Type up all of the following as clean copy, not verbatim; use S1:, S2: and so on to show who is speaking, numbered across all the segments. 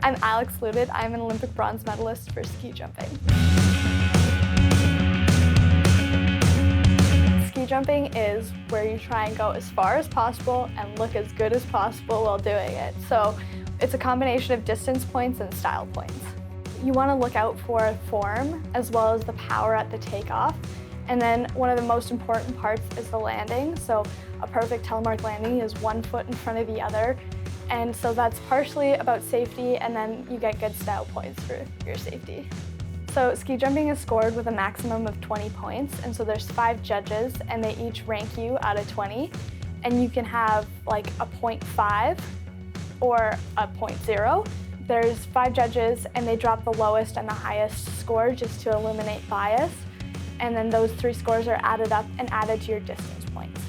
S1: I'm Alex Loutitt. I'm an Olympic bronze medalist for ski jumping. Ski jumping is where you try and go as far as possible and look as good as possible while doing it. So it's a combination of distance points and style points. You want to look out for form as well as the power at the takeoff. And then one of the most important parts is the landing. So a perfect telemark landing is 1 foot in front of the other. And so that's partially about safety, and then you get good style points for your safety. So ski jumping is scored with a maximum of 20 points, and so there's 5 judges, and they each rank you out of 20. And you can have like a 0.5 or a 0.0. There's 5 judges, and they drop the lowest and the highest score just to eliminate bias. And then those 3 scores are added up and added to your distance points.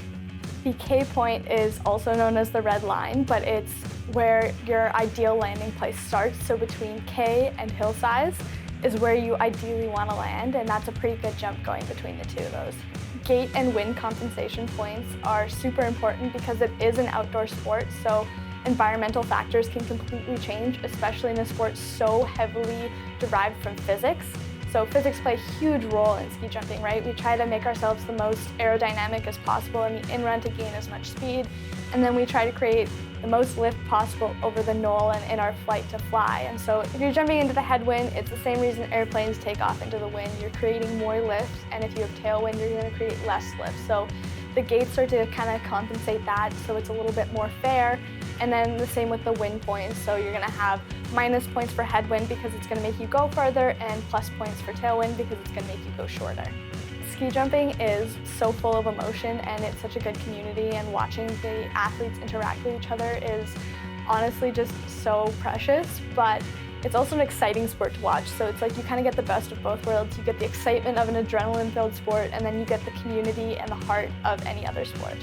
S1: The K point is also known as the red line, but it's where your ideal landing place starts. So between K and hill size is where you ideally want to land, and that's a pretty good jump going between the two of those. Gate and wind compensation points are super important because it is an outdoor sport, so environmental factors can completely change, especially in a sport so heavily derived from physics. So physics play a huge role in ski jumping, right? We try to make ourselves the most aerodynamic as possible in the in-run to gain as much speed, and then we try to create the most lift possible over the knoll and in our flight to fly. And so if you're jumping into the headwind, it's the same reason airplanes take off into the wind. You're creating more lift, and if you have tailwind, you're going to create less lift. So the gates are to kind of compensate that so it's a little bit more fair. And then the same with the wind points. So you're going to have minus points for headwind because it's going to make you go farther, and plus points for tailwind because it's going to make you go shorter. Ski jumping is so full of emotion, and it's such a good community, and watching the athletes interact with each other is honestly just so precious, but it's also an exciting sport to watch. So it's like you kind of get the best of both worlds. You get the excitement of an adrenaline-filled sport, and then you get the community and the heart of any other sport.